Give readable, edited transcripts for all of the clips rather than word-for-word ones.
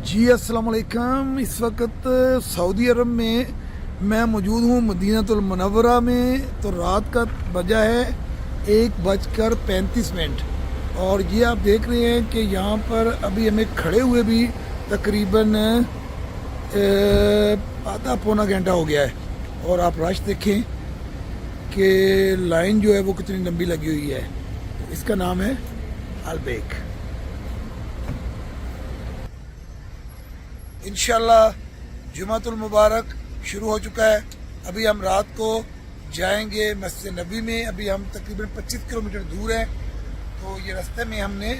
जी अस्सलाम वालेकुम। इस वक्त सऊदी अरब में मैं मौजूद हूँ मदीनतुल मुनव्वरा में। तो रात का बजा है 1:35 और ये आप देख रहे हैं कि यहाँ पर अभी हमें खड़े हुए भी तकरीबन आधा पौना घंटा हो गया है। और आप रश देखें कि लाइन जो है वो कितनी लंबी लगी हुई है। इसका नाम है अलबेक। इंशाल्लाह जुमातुल मुबारक शुरू हो चुका है। अभी हम रात को जाएंगे मस्जिद नबी में। अभी हम तकरीबन 25 किलोमीटर दूर हैं। तो ये रास्ते में हमने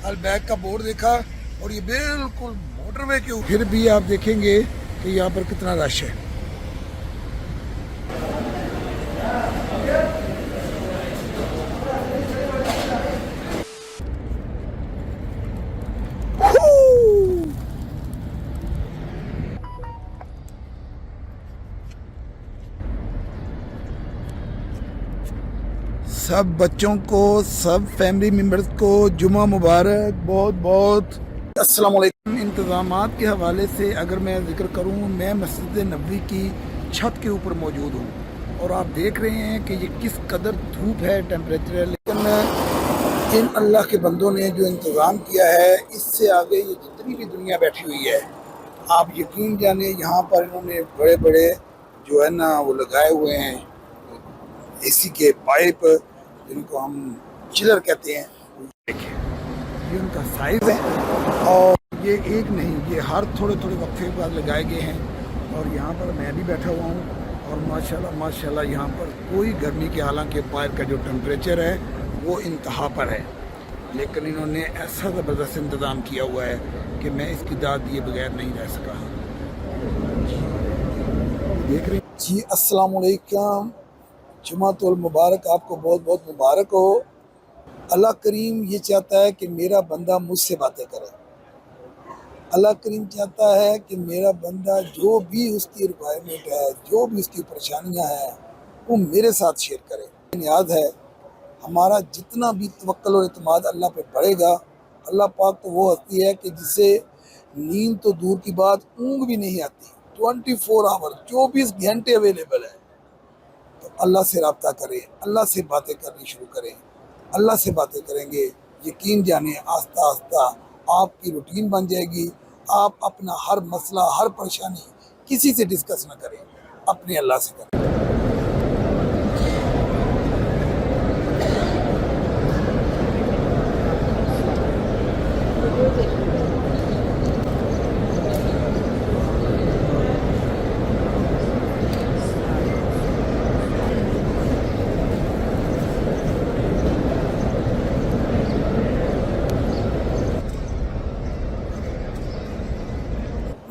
अलबैक का बोर्ड देखा और ये बिल्कुल मोटरवे के ऊपर। फिर भी आप देखेंगे कि यहाँ पर कितना रश है। सब बच्चों को, सब फैमिली मेम्बर्स को जुमा मुबारक, बहुत बहुत अस्सलाम वालेकुम। इंतज़ामात के हवाले से अगर मैं ज़िक्र करूं, मैं मस्जिद नबवी की छत के ऊपर मौजूद हूं और आप देख रहे हैं कि ये किस कदर धूप है, टेम्परेचर है। लेकिन इन अल्लाह के बंदों ने जो इंतज़ाम किया है, इससे आगे ये जितनी भी दुनिया बैठी हुई है, आप यकीन जाने यहाँ पर इन्होंने बड़े बड़े जो है ना वो लगाए हुए हैं एसी के पाइप, जिनको हम चिलर कहते हैं। ये उनका साइज है और ये एक नहीं, ये हर थोड़े थोड़े वक्फे बाद लगाए गए हैं। और यहाँ पर मैं भी बैठा हुआ हूँ और माशाल्लाह माशाल्लाह यहाँ पर कोई गर्मी के, हालांकि बाहर का जो टेम्परेचर है वो इंतहा पर है, लेकिन इन्होंने ऐसा ज़बरदस्त इंतज़ाम किया हुआ है कि मैं इसकी दाद दिए बगैर नहीं रह सका। देख रहे जी। अस्सलाम वालेकुम। जुमातुल मुबारक आपको बहुत बहुत मुबारक हो। अल्लाह करीम ये चाहता है कि मेरा बंदा मुझसे बातें करे। अल्लाह करीम चाहता है कि मेरा बंदा जो भी उसकी रिक्वायरमेंट है, जो भी उसकी परेशानियां हैं, वो मेरे साथ शेयर करे। याद है हमारा जितना भी तवक्कुल और इत्मीनान अल्लाह पे बढ़ेगा, अल्लाह पाक तो वो हस्ती है कि जिसे नींद तो दूर की बात, ऊँग भी नहीं आती। 24 आवर 24 घंटे अवेलेबल है। तो अल्लाह से रब्ता करें, अल्लाह से बातें करनी शुरू करें। अल्लाह से बातें करेंगे, यकीन जाने आस्ता आस्ता आपकी रूटीन बन जाएगी। आप अपना हर मसला, हर परेशानी किसी से डिस्कस ना करें, अपने अल्लाह से करें।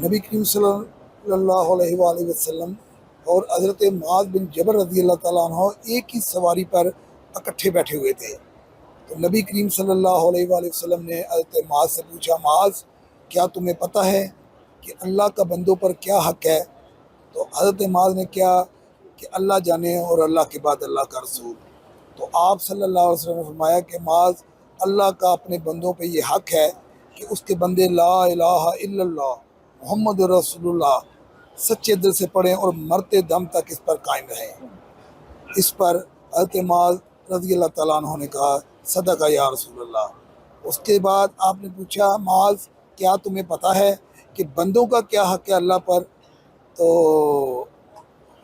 नबी करीम सल्लल्लाहु अलैहि वसल्लम और हज़रत मुआज़ बिन जबल रज़ी अल्लाह ताला अन्हु एक ही सवारी पर इकट्ठे बैठे हुए थे। तो नबी करीम सल्लल्लाहु अलैहि वसल्लम ने हज़रत मुआज़ से पूछा, मुआज़ क्या तुम्हें पता है कि अल्लाह का बंदों पर क्या हक़ है? तो हज़रत मुआज़ ने क्या कि अल्लाह जाने और अल्लाह के बाद अल्लाह का रसूल। तो आप सल्लल्लाहु अलैहि वसल्लम ने फरमाया कि मुआज़, अल्लाह का अपने बंदों पे ये हक़ है कि उसके बंदे ला इलाहा इल्लल्लाह मोहम्मद रसूलुल्लाह सच्चे दिल से पढ़ें और मरते दम तक इस पर कायम रहें। इस पर हज़रत मुआज़ रज़ी अल्लाह ताला अन्हु ने कहा, सदका या रसूलल्लाह। उसके बाद आपने पूछा, मुआज़ क्या तुम्हें पता है कि बंदों का क्या हक़ है अल्लाह पर? तो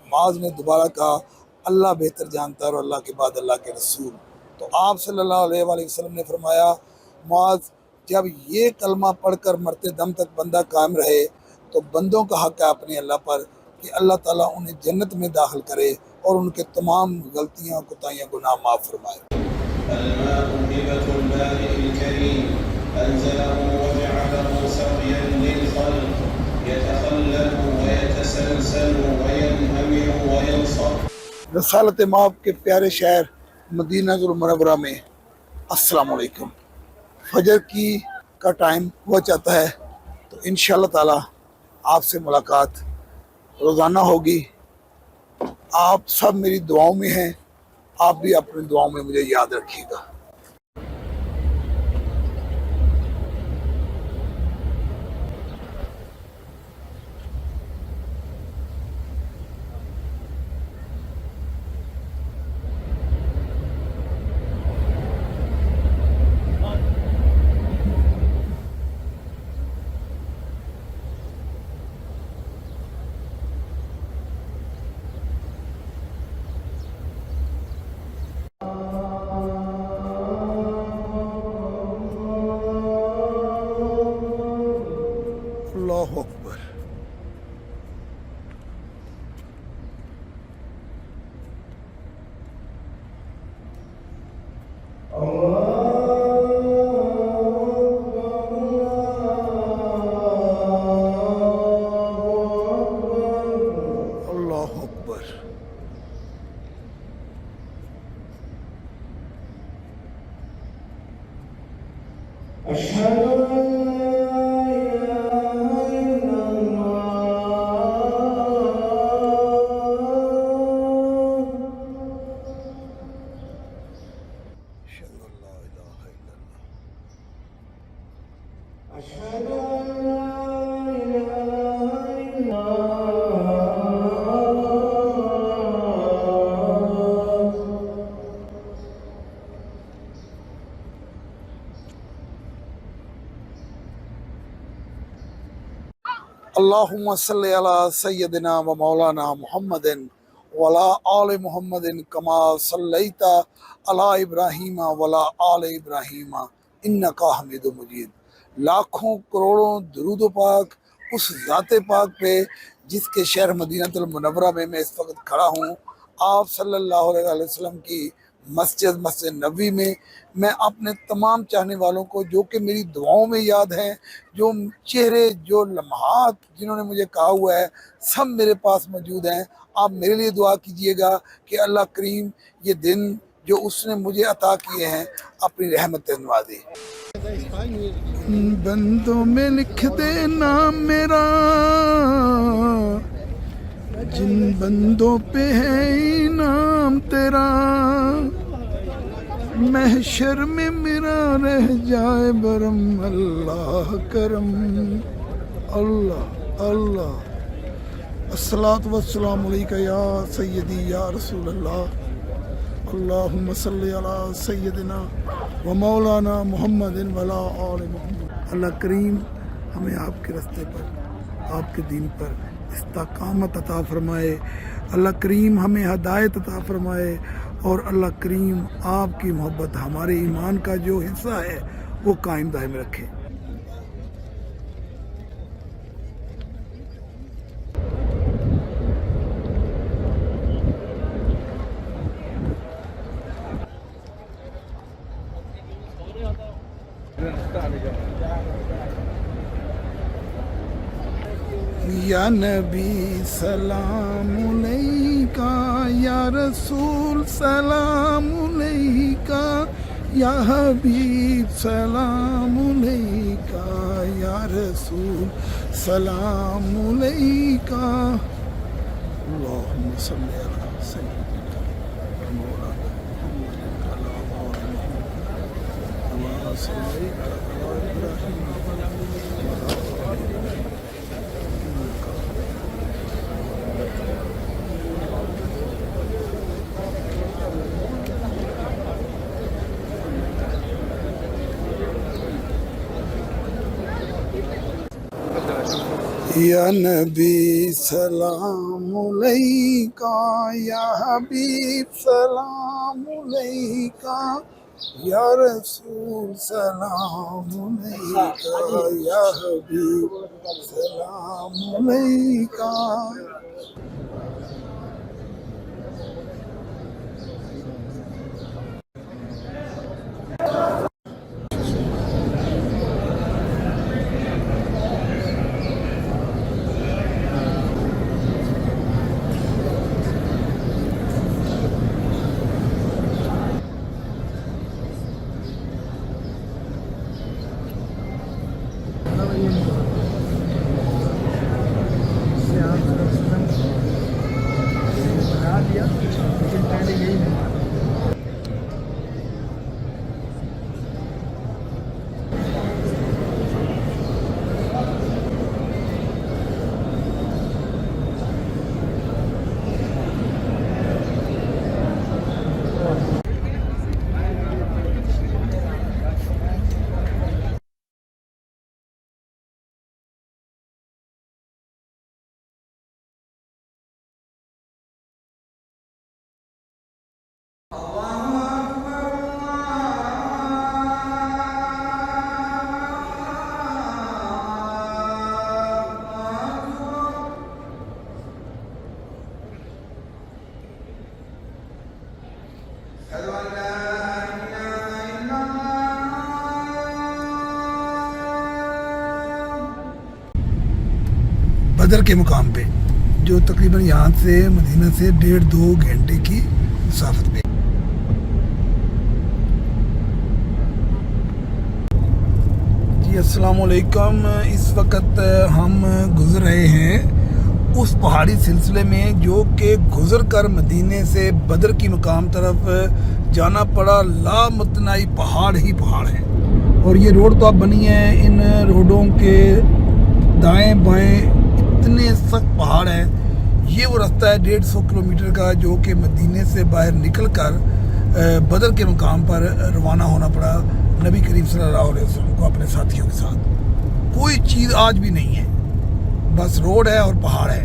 मुआज़ ने दोबारा कहा, अल्लाह बेहतर जानता है और अल्लाह के बाद अल्लाह के रसूल। तो आप सल्लल्लाहु अलैहि वसल्लम ने फरमाया, मुआज़ जब ये कलमा पढ़कर मरते दम तक बंदा कायम रहे तो बंदों का हक़ है अपने अल्लाह पर कि अल्लाह ताला उन्हें जन्नत में दाखिल करे और उनके तमाम गलतियाँ, कोताहियाँ, गुनाह माफ़ फरमाए। रसालत माफ़ के प्यारे शहर मदीनतुल मुनव्वरा में अस्सलाम वालेकुम। फजर की का टाइम हुआ चाहता है तो इंशाअल्लाह ताला आपसे मुलाकात रोज़ाना होगी। आप सब मेरी दुआओं में हैं, आप भी अपनी दुआओं में मुझे याद रखिएगा। اللہ اکبر. اللہ اکبر. اللہم صلی علی سیدنا و مولانا محمد وعلی آل محمد کما صلیت علی ابراہیم وعلی آل ابراہیم انکا حمید مجید. لاکھوں کروڑوں درود و پاک اس ذات پاک پہ جس کے شہر مدینہ المنورہ میں اس وقت کھڑا ہوں. آپ صلی اللہ علیہ وسلم کی مسجد نبوی میں میں اپنے تمام چاہنے والوں کو جو کہ میری دعاؤں میں یاد ہیں، جو چہرے جو لمحات جنہوں نے مجھے کہا ہوا ہے سب میرے پاس موجود ہیں. آپ میرے لیے دعا کیجئے گا کہ اللہ کریم یہ دن جو اس نے مجھے عطا کیے ہیں اپنی رحمت نوازے. بندوں میں لکھ دے نام میرا جن بندوں پہ ہے انعام تیرا، محشر میں میرا رہ جائے برم اللہ کرم. اللہ اللہ. الصلاۃ والسلام علیکہ یا سیدی یا رسول اللہ. اللہم صلی علی سیدنا و مولانا محمد وعلی آل محمد. اللہ کریم ہمیں آپ کے راستے پر، آپ کے دین پر استقامت عطا فرمائے. اللہ کریم ہمیں ہدایت عطا فرمائے، اور اللہ کریم آپ کی محبت ہمارے ایمان کا جو حصہ ہے وہ قائم دائم رکھے. یا نبی سلام علیکہ، یا رسول سلام علیکہ، یا حبیب سلام علیکہ، یا رسول سلام علیکہ. اللہم صلی علی سیدنا مولانا محمد وعلی آل محمد کما صلیت علی ابراہیم وعلی آل یا نبی سلام علیکہ، یا حبیب سلام علیکہ، یا رسول سلام علیکہ، یا حبیب سلام علیکہ. بدر کے مقام پہ جو تقریباً یہاں سے مدینہ سے 1.5-2 گھنٹے کی مسافت پہ. جی السلام علیکم. اس وقت ہم گزر رہے ہیں اس پہاڑی سلسلے میں جو کہ گزر کر مدینے سے بدر کی مقام طرف جانا پڑا. لامتناہی پہاڑ ہی پہاڑ ہیں اور یہ روڈ تو اب بنی ہے. ان روڈوں کے دائیں بائیں اتنے سخت پہاڑ ہیں. یہ وہ رستہ ہے 150 کلومیٹر کا جو کہ مدینے سے باہر نکل کر بدر کے مقام پر روانہ ہونا پڑا نبی کریم صلی اللہ علیہ وسلم کو اپنے ساتھیوں کے ساتھ. کوئی چیز آج بھی نہیں ہے, بس روڈ ہے اور پہاڑ ہے.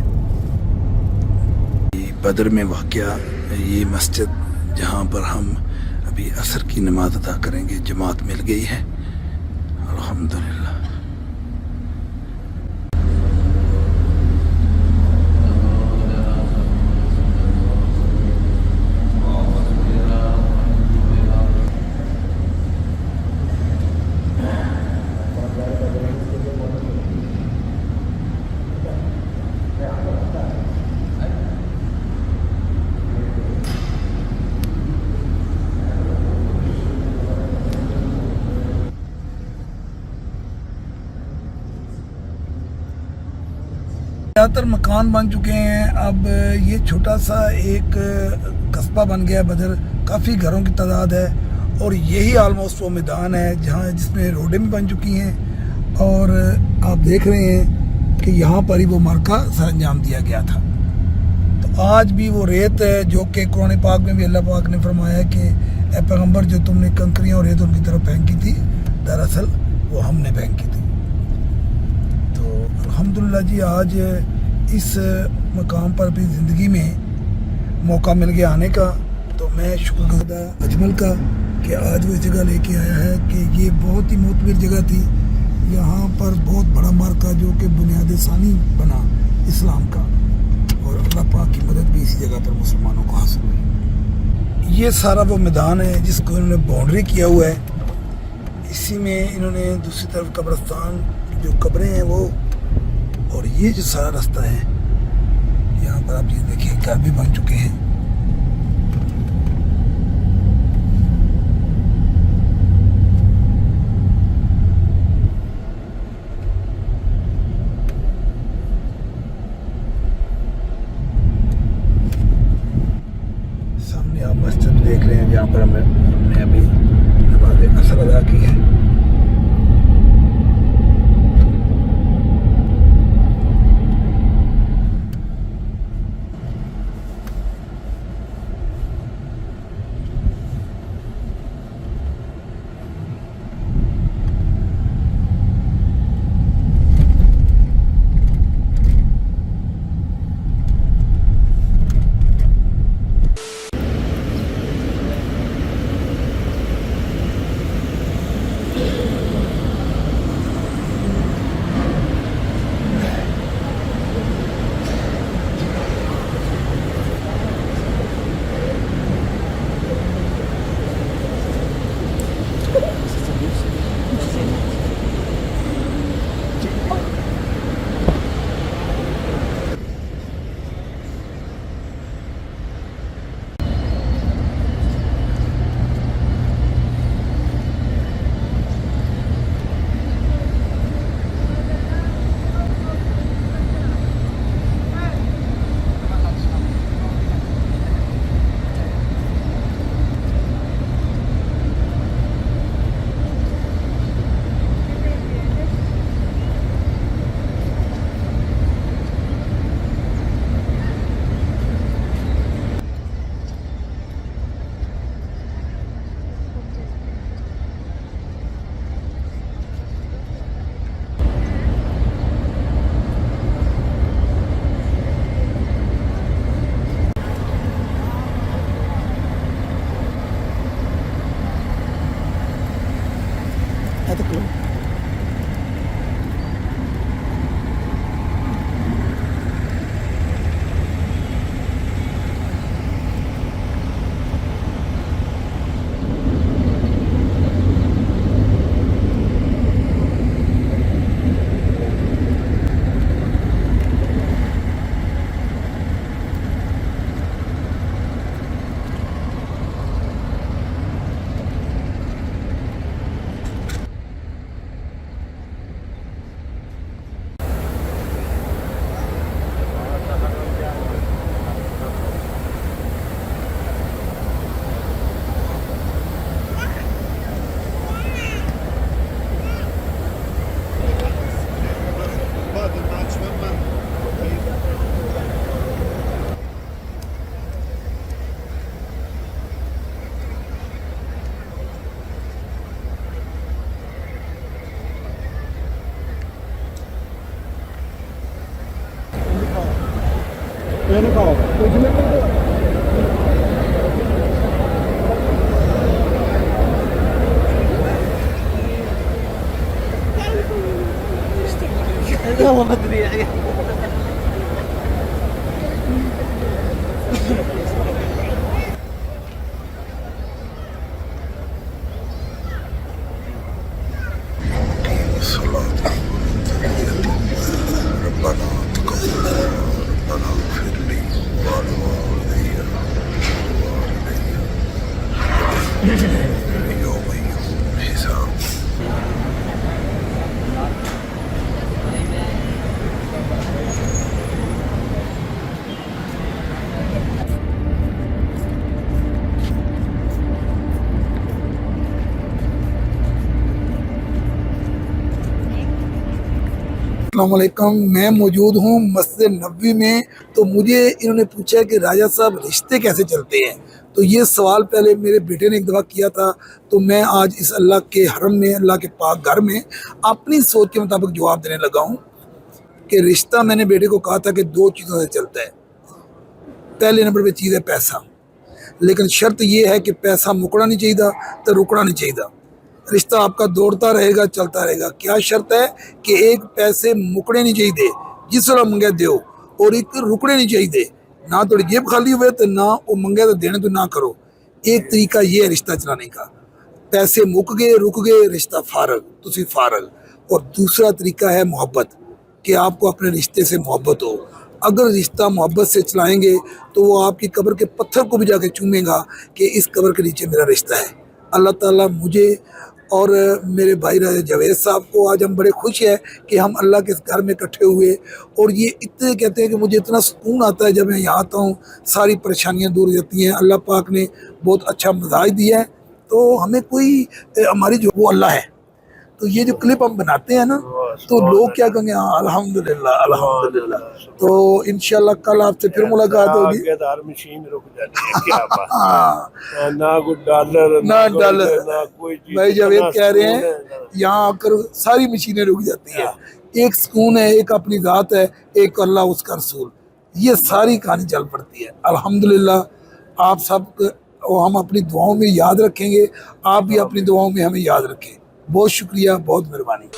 بدر میں واقعہ یہ مسجد جہاں پر ہم ابھی عصر کی نماز ادا کریں گے, جماعت مل گئی ہے الحمدللہ. زیادہ تر مکان بن چکے ہیں. اب یہ چھوٹا سا ایک قصبہ بن گیا بدر. کافی گھروں کی تعداد ہے اور یہی آلموسٹ وہ میدان ہے جس میں روڈیں بھی بن چکی ہیں. اور آپ دیکھ رہے ہیں کہ یہاں پر ہی وہ معرکہ سر انجام دیا گیا تھا. تو آج بھی وہ ریت ہے جو کہ قرآن پاک میں بھی اللہ پاک نے فرمایا کہ اے پیغمبر جو تم نے کنکریاں اور ریت ان کی طرف پھینکی تھی دراصل وہ ہم نے پھینکی تھی. الحمدللہ جی آج اس مقام پر بھی زندگی میں موقع مل گیا آنے کا. تو میں شکر گزار اجمل کا کہ آج وہ اس جگہ لے کے آیا ہے کہ یہ بہت ہی معتبر جگہ تھی. یہاں پر بہت بڑا معرکہ جو کہ بنیاد ثانی بنا اسلام کا اور اللہ پاک کی مدد بھی اسی جگہ پر مسلمانوں کو حاصل ہوئی. یہ سارا وہ میدان ہے جس کو انہوں نے باؤنڈری کیا ہوا ہے. اسی میں انہوں نے دوسری طرف قبرستان جو قبریں ہیں وہ, اور یہ جو سارا رستہ ہے یہاں پر آپ یہ دیکھیں گھر بھی بن چکے ہیں. سامنے آپ مسجد دیکھ رہے ہیں جہاں پر ہم نے ابھی نماز عصر ادا کی ہے. मैंने कहा ربنا تقبل ربنا اغفر لي ولوالدي يوم الحساب. अस्सलामुअलैकुम, मैं मौजूद हूँ मस्जिद नबवी में. तो मुझे इन्होंने पूछा कि राजा साहब रिश्ते कैसे चलते हैं. तो ये सवाल पहले मेरे बेटे ने एक दफ़ा किया था, तो मैं आज इस अल्लाह के हरम में, अल्लाह के पाक घर में अपनी सोच के मुताबिक जवाब देने लगा हूँ कि रिश्ता, मैंने बेटे को कहा था कि दो चीज़ों से चलता है. पहले नंबर पे चीज़ है पैसा, लेकिन शर्त ये है कि पैसा मुकना नहीं चाहिए तो रुकना नहीं चाहिए. रिश्ता आपका दौड़ता रहेगा, चलता रहेगा. क्या शर्त है कि एक पैसे मुकने नहीं चाहिए, जिस तरह मंगे दो, और एक रुकने नहीं चाहिए. ना तो जेब खाली हुए तो ना वो मंगे तो देने तो ना करो. एक तरीका ये है रिश्ता चलाने का. पैसे मुक गए, रुक गए, रिश्ता फारग, तुसी फारग. और दूसरा तरीका है मोहब्बत, कि आपको अपने रिश्ते से मोहब्बत हो. अगर रिश्ता मोहब्बत से चलाएंगे तो वो आपकी कब्र के पत्थर को भी जाके चूमेगा कि इस कब्र के नीचे मेरा रिश्ता है. अल्लाह ताला मुझे और मेरे भाई राजा जावेद साहब को, आज हम बड़े खुश हैं कि हम अल्लाह के घर में इकट्ठे हुए. और ये इतने कहते हैं कि मुझे इतना सुकून आता है जब मैं यहाँ आता हूँ, सारी परेशानियाँ दूर हो जाती हैं. अल्लाह पाक ने बहुत अच्छा मिजाज दिया है. तो हमें कोई, हमारी जो वो अल्लाह है. तो ये जो क्लिप हम बनाते हैं ना, तो लोग क्या कहेंगे, हाँ अल्हम्दुलिल्लाह अल्हम्दुलिल्लाह. तो इंशाल्लाह कल आपसे फिर मुलाकात होगी. हर मशीन रुक जाती है, क्या बात. हाँ, ना कोई डॉलर ना डॉलर. ना कोई चीज. भाई जावेद कह रहे हैं यहाँ आकर सारी मशीनें रुक जाती हैं. एक सुकून है, एक अपनी ज़ात है, एक अल्लाह उसका रसूल. ये सारी कहानी चल पड़ती है. अल्हम्दुलिल्लाह आप सब को हम अपनी दुआओं में याद रखेंगे. आप भी अपनी दुआओं में हमें याद रखें. बहुत शुक्रिया, बहुत मेहरबानी.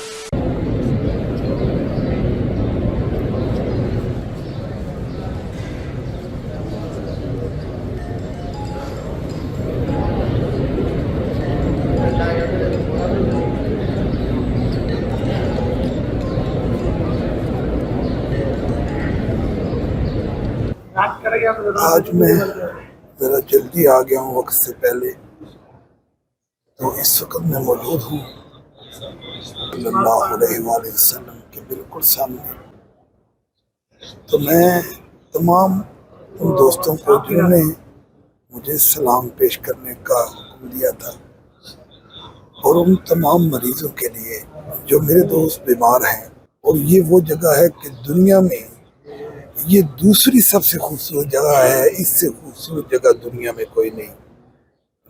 आज मैं ज़रा जल्दी आ गया हूँ वक्त से पहले. तो इस वक्त मैं मौजूद हूँ सल्लल्लाहु अलैहि वसल्लम के बिल्कुल सामने. तो मैं तमाम उन दोस्तों को जिन्होंने मुझे सलाम पेश करने का हुक्म दिया था, और उन तमाम मरीज़ों के लिए जो मेरे दोस्त बीमार हैं. और ये वो जगह है कि दुनिया में ये दूसरी सबसे खूबसूरत जगह है. इससे खूबसूरत जगह दुनिया में कोई नहीं.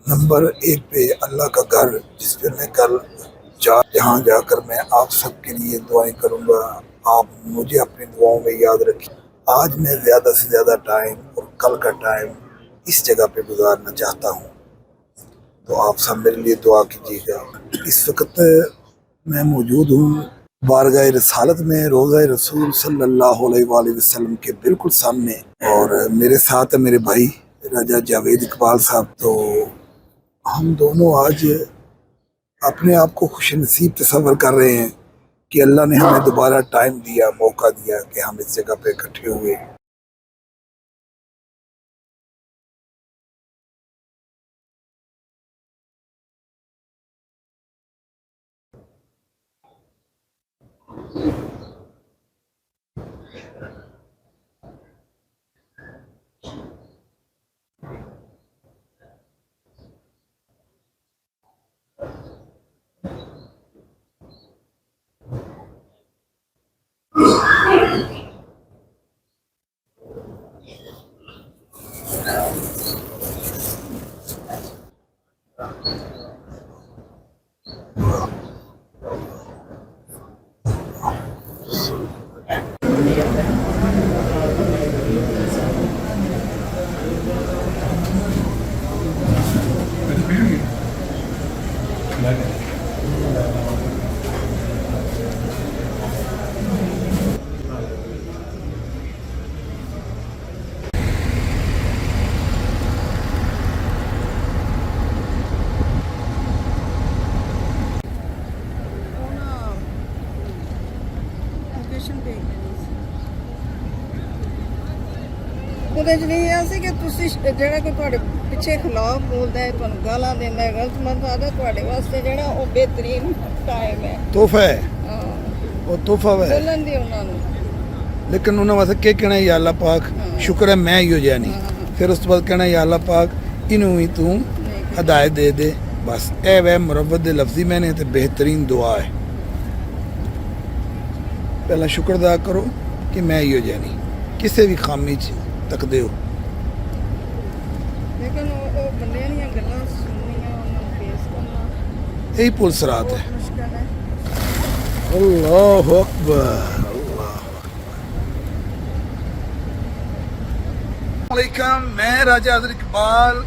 नंबर एक पे अल्लाह का घर, जिस पे मैं कल जहाँ जाकर मैं आप सबके लिए दुआएं करूँगा. आप मुझे अपनी दुआओं में याद रखें. आज मैं ज़्यादा से ज़्यादा टाइम और कल का टाइम इस जगह पे गुजारना चाहता हूँ. तो आप सब मेरे लिए दुआ कीजिएगा. इस वक्त मैं मौजूद हूँ बारगाह रसालत में, रोज़ा रसूल सल्लल्लाहु अलैहि वसल्लम के बिल्कुल सामने. और मेरे साथ है मेरे भाई राजा जावेद इकबाल साहब. तो हम दोनों आज अपने आप को खुश नसीब तस्वर कर रहे हैं कि अल्लाह ने हमें दोबारा टाइम दिया, मौका दिया कि हम इस जगह पे इकट्ठे हुए. ਉਹਦੇ 'ਚ ਨਹੀਂ ਇਹ ਸੀ ਕਿ ਤੁਸੀਂ ਜਿਹੜਾ ਕੋਈ ਤੁਹਾਡੇ ਪਿੱਛੇ ਖਿਲਾਫ ਬੋਲਦਾ ਹੈ, ਤੁਹਾਨੂੰ ਗਾਲਾਂ ਦਿੰਦਾ ਹੈ, ਗਲਤ ਮੰਨਦਾ, ਤੁਹਾਡੇ ਵਾਸਤੇ ਜਿਹੜਾ ਉਹ ਬਿਹਤਰੀਨ ਟਾਈਮ ਹੈ। ਤੋਹਫਾ ਹੈ, ਹਾਂ, ਉਹ ਤੋਹਫਾ ਹੈ। ਬੋਲਣ ਦੀ ਉਹਨਾਂ ਨੂੰ। ਲੇਕਿਨ ਉਹਨਾਂ ਵਾਸਤੇ ਕੀ ਕਹਿਣਾ, ਯਾ ਅੱਲਾ ਪਾਕ ਸ਼ੁਕਰ ਹੈ ਮੈਂ ਹੀ ਹੋ ਜਾਇਆ ਨਹੀਂ। ਫਿਰ ਉਸ ਤੋਂ ਬਾਅਦ ਕਹਿਣਾ, ਯਾ ਅੱਲਾ ਪਾਕ ਇਹਨੂੰ ਵੀ ਤੂੰ ਹਦਾਇਤ ਦੇ ਦੇ। ਬਸ ਇਹ ਵੈ ਮੁਰੱਵਤ ਦੇ ਲਫ਼ਜ਼ੀ ਮੈਨੇ ਤੇ ਬਿਹਤਰੀਨ ਦੁਆ ਹੈ। ਪਹਿਲਾਂ ਸ਼ੁਕਰ ਅਦਾ ਕਰੋ ਕਿ ਮੈਂ ਹੀ ਹੋ ਜਾਇਆ ਨਹੀਂ, ਕਿਸੇ ਵੀ ਖਾਮੀ 'ਚ ਤੱਕਦੇ ਹੋ। ਲੇਕਿਨ ਉਹ ਬੰਦਿਆਂ ਦੀਆਂ ਗੱਲਾਂ ਸੁਣਨੀਆਂ, ਉਹਨਾਂ ਨੂੰ ਫੇਸ ਕਰਨਾ यही पुल सरात है। ਬਹੁਤ ਮੁਸ਼ਕਲ ਹੈ। अल्लाह अकबर। वालेकुम, मैं राजा अजर इकबाल।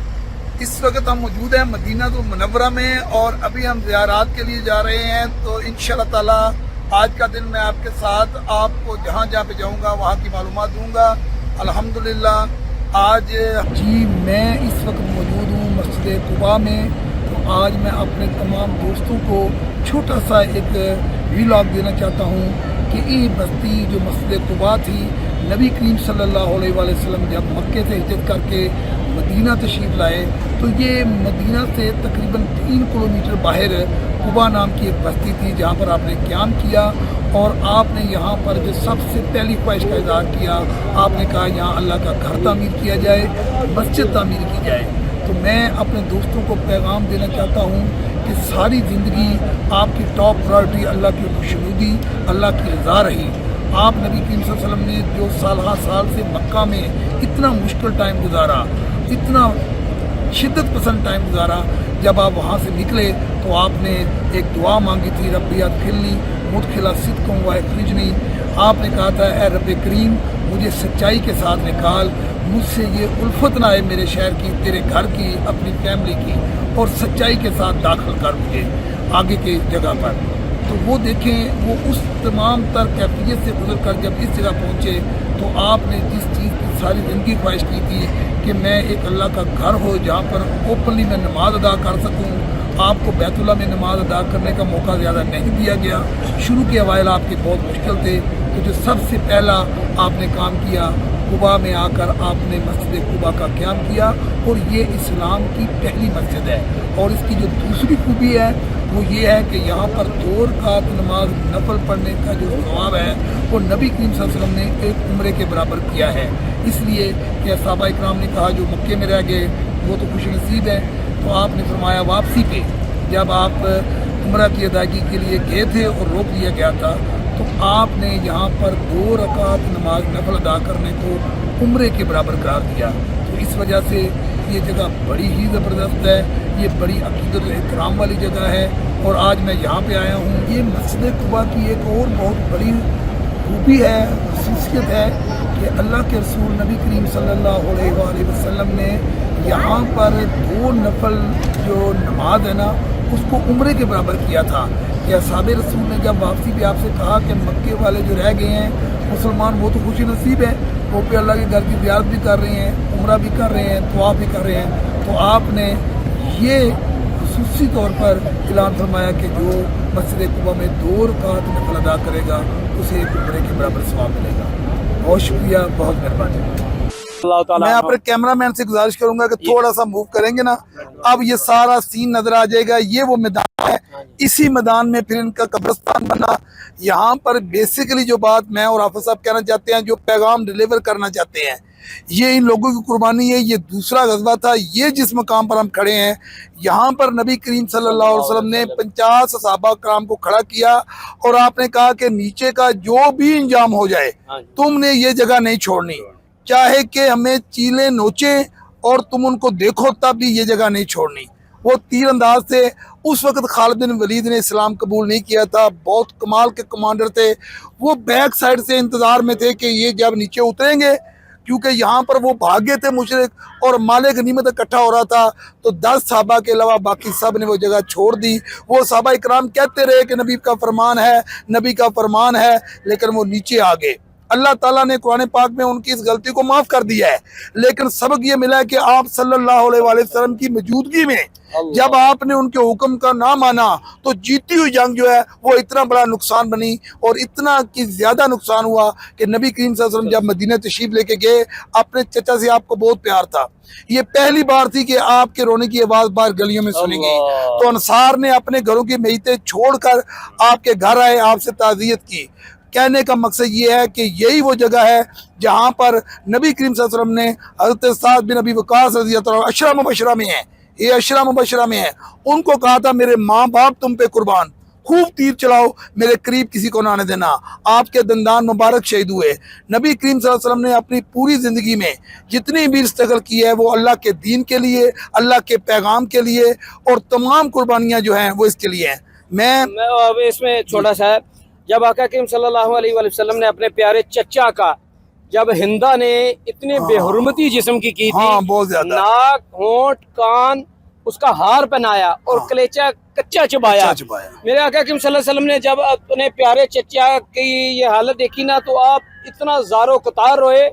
इस वक्त हम मौजूद हैं मदीना तो मुनव्वरा में और अभी हम ज़ियारात के लिए जा रहे हैं। तो इंशाल्लाह ताला आज का दिन मैं आपके साथ आपको जहाँ जहाँ पे जाऊँगा वहाँ की मालूमात दूँगा। अल्हम्दुलिल्लाह आज जी मैं इस वक्त मौजूद हूँ मस्जिद कुबा में। तो आज मैं अपने तमाम दोस्तों को छोटा सा एक व्लॉग देना चाहता हूँ कि ये बस्ती जो मस्जिद कुबा थी, नबी करीम सल्लल्लाहु अलैहि वसल्लम जब मक्के से हिजरत करके मदीना तशरीफ़ लाए तो ये मदीना से तकरीबन 3 किलोमीटर बाहर कुबा नाम की एक बस्ती थी जहाँ पर आपने क़याम किया। और आपने यहाँ पर जो सबसे पहली ख्वाहिश का इज़हार किया, आपने कहा यहाँ अल्लाह का घर तामीर किया जाए, मस्जिद तामीर की जाए। तो मैं अपने दोस्तों को पैगाम देना चाहता हूँ कि सारी ज़िंदगी आपकी टॉप प्रायोरिटी अल्लाह की खुशनुदी, अल्लाह की रज़ा रही। आप नबी करीम सल्लल्लाहु अलैहि वसल्लम ने जो साल से मक्का में इतना मुश्किल टाइम गुजारा, इतना शिद्दत पसंद टाइम गुजारा, जब आप वहाँ से निकले तो आपने एक दुआ मांगी थी, रब्बी अदखिलनी मुदखिला सिद्क़िन व अखरिजनी। आपने कहा था, ए रब्बे करीम मुझे सच्चाई के साथ निकाल, मुझसे ये उल्फत ना आए मेरे शहर की, तेरे घर की, अपनी फैमिली की, और सच्चाई के साथ दाखिल कर मुझे आगे के जगह पर। तो वो देखें, वो उस तमाम तर कैफियत से गुजर कर जब इस जगह पहुँचे तो आपने जिस चीज़ की सारी ज़िंदगी ख्वाहिश की थी कि मैं एक अल्लाह का घर हो जहाँ पर ओपनली मैं नमाज अदा कर सकूँ। आपको बैतुल्लाह में नमाज अदा करने का मौका ज़्यादा नहीं दिया गया। शुरू के अवाइल आपके बहुत मुश्किल थे। तो जो सबसे पहला आपने काम किया, कुबा में आकर आपने मस्जिद कुबा का क़याम किया और ये इस्लाम की पहली मस्जिद है। और इसकी जो दूसरी खूबी है वो ये है कि यहाँ पर 2 रकात नमाज नफल पढ़ने का जो सवाब है वो नबी करीम सल्लल्लाहु अलैहि वसल्लम ने एक उम्रे के बराबर किया है। इसलिए कि सहाबा इकराम ने कहा जो मक्के में रह गए वो तो खुश नसीब है। तो आपने फरमाया वापसी पे जब आप उम्रा की अदायगी के लिए गए थे और रोक लिया गया था तो आपने यहाँ पर 2 रकात नमाज नफल अदा करने को उम्रे के बराबर करार दिया। तो इस वजह से ये जगह बड़ी ही ज़बरदस्त है, ये बड़ी अकीदत एहतराम वाली जगह है। और आज मैं यहाँ पे आया हूँ। ये मस्जिद कुबा की एक और बहुत बड़ी खूबी है, खसूसियत है कि अल्लाह के रसूल नबी करीम सल्लल्लाहु अलैहि वसल्लम ने यहाँ पर 2 नफल जो नमाज है ना उसको उम्रे के बराबर किया था। कि असहाबे रसूल ने जब वापसी पे आपसे कहा कि मक्के वाले जो रह गए हैं मुसलमान वो तो खुशी नसीब है, वो पे अल्लाह के घर की ज़ियारत भी कर रहे हैं, उम्रा भी कर रहे हैं, तवाफ़ भी कर रहे हैं। तो आपने ये खुसूसी तौर पर ऐलान फरमाया कि जो मस्जिद कुबा में 2 रकात नफल अदा करेगा उसे एक उम्रे के बराबर सवाब मिलेगा। बहुत शुक्रिया, बहुत मेहरबानी। मैं अपने कैमरामैन से गुजारिश करूंगा कि थोड़ा सा मूव करेंगे ना, अब ये सारा सीन नजर आ जाएगा। ये वो मैदान है, इसी मैदान में फिर इनका कब्रिस्तान बना। यहाँ पर बेसिकली जो बात मैं और हाफिज साहब कहना चाहते हैं, जो पैगाम डिलीवर करना चाहते हैं, ये इन लोगों की कुर्बानी है। ये दूसरा गज़वा था। ये जिस मकाम पर हम खड़े हैं, यहाँ पर नबी करीम सल्लल्लाहु अलैहि वसल्लम ने 50 सहाबा कराम को खड़ा किया और आपने कहा कि नीचे का जो भी इंजाम हो जाए तुमने ये जगह नहीं छोड़नी, चाहे कि हमें चीलें नोचे और तुम उनको देखो तब भी ये जगह नहीं छोड़नी। वो तीर अंदाज थे। उस वक्त खालिद बिन वलीद ने इस्लाम कबूल नहीं किया था, बहुत कमाल के कमांडर थे। वो बैक साइड से इंतज़ार में थे कि ये जब नीचे उतरेंगे, क्योंकि यहाँ पर वो भागे थे मुशरिक और माले गनीमत इकट्ठा हो रहा था। तो 10 सहाबा के अलावा बाकी सब ने वो जगह छोड़ दी। वो सहाबा इकराम कहते रहे कि नबी का फरमान है, नबी का फरमान है, लेकिन वो नीचे आ गए। اللہ ताला ने कुरान पाक में उनकी इस गलती को माफ कर दिया है, लेकिन सबक ये मिला है कि आप सल्लल्लाहु अलैहि वसल्लम की मौजूदगी में जब आपने उनके हुक्म का ना माना तो जीती हुई जंग जो है वो इतना बड़ा नुकसान बनी, और इतना कि ज्यादा नुकसान हुआ कि नबी करीम सल्लल्लाहु अलैहि वसल्लम जब मदीना तशरीफ लेके गए, अपने चचा से आपको बहुत प्यार था, ये पहली बार थी कि आपके रोने की आवाज बाहर गलियों में सुनी गई, तो अंसार ने अपने घरों की मेहनतें छोड़कर आपके घर आए, आपसे ताज़ियत की। कहने का मकसद ये है कि यही वो जगह है जहाँ पर नबी करीम सल्लल्लाहु अलैहि वसल्लम ने हज़रत साद बिन अबी वक़ास रज़ियल्लाहु अन्हु अशरा मुबशरा में है, ये अशरा मुबशरा में है, उनको कहा था मेरे माँ बाप तुम पे कुर्बान, खूब तीर चलाओ, मेरे करीब किसी को ना आने देना। आपके दंदान मुबारक शहीद हुए। नबी करीम सल्लल्लाहु अलैहि वसल्लम ने अपनी पूरी ज़िंदगी में जितनी भी स्ट्रगल की है वो अल्लाह के दीन के लिए, अल्लाह के पैगाम के लिए, और तमाम कुर्बानियाँ जो हैं वो इसके लिए हैं। मैं अब इसमें छोटा सा है, जब आका करीम सल्लल्लाहु अलैहि वसल्लम ने अपने प्यारे चचा का, जब हिंदा ने इतने बेहुरमती जिस्म की थी, बहुत ज्यादा, नाक होंठ कान उसका हार पहनाया और कलेचा कच्चा चबाया। मेरे आका करीम सल्लल्लाहु अलैहि वसल्लम ने जब अपने प्यारे चचा की ये हालत देखी ना, तो आप इतना ज़ारो कतार रोए,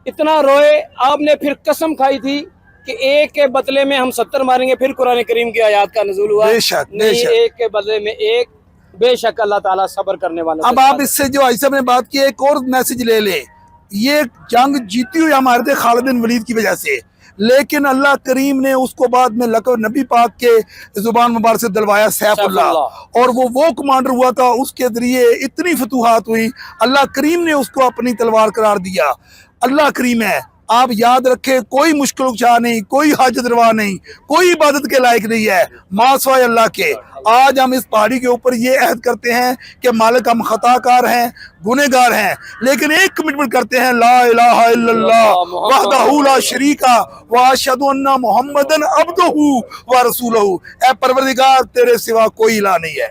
इतना रोए। आपने फिर कसम खाई थी कि एक के बदले में हम 70 मारेंगे। फिर कुरान करीम की आयत का नज़ूल हुआ, नहीं एक के बदले में एक, बेशक अल्लाह ताला सब्र करने वाला। अब आप इससे जो आयशा ने बात की, एक और मैसेज ले ले, ये जंग जीती हुई हमारे थे खालिद बिन वलीद की वजह से, लेकिन अल्लाह करीम ने उसको बाद में लकब नबी पाक के जुबान मुबारक से दिलवाया सैफुल्लाह, और वो कमांडर हुआ था, उसके जरिए इतनी फतूहात हुई, अल्लाह करीम ने उसको अपनी तलवार करार दिया। अल्लाह करीम है, आप याद रखें, कोई मुश्किल कुशा नहीं, कोई हाजत रवा नहीं, कोई इबादत के लायक नहीं है मासवाए अल्लाह के। आज हम इस पहाड़ी के ऊपर ये अहद करते हैं कि मालिक हम खताकार हैं, गुनहगार हैं, लेकिन एक कमिटमेंट करते हैं, ला इलाहा इल्लल्लाह वहदहू ला शरीका व अशहदु अन्ना मुहम्मदन अब्दुहू व रसूलहू। ऐ परवरदिगार, तेरे सिवा कोई इलाह नहीं है,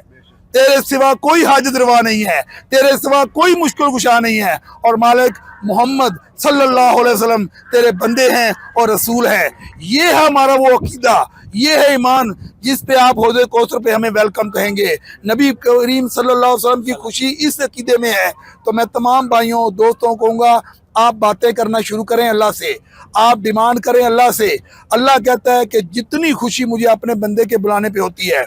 तेरे सिवा कोई हाजत रवा नहीं है, तेरे सिवा कोई मुश्किल कुशा नहीं है, और मालिक मोहम्मद सल्लल्लाहु अलैहि वसल्लम तेरे बंदे हैं और रसूल हैं। ये है हमारा वो अकीदा, ये है ईमान जिस पे आप हौज़े कौसर पे हमें वेलकम कहेंगे। नबी करीम सल्लल्लाहु अलैहि वसल्लम की खुशी इस अकीदे में है। तो मैं तमाम भाइयों दोस्तों को कहूँगा, आप बातें करना शुरू करें अल्लाह से, आप डिमांड करें अल्लाह से। अल्लाह कहता है कि जितनी खुशी मुझे अपने बंदे के बुलाने पे होती है,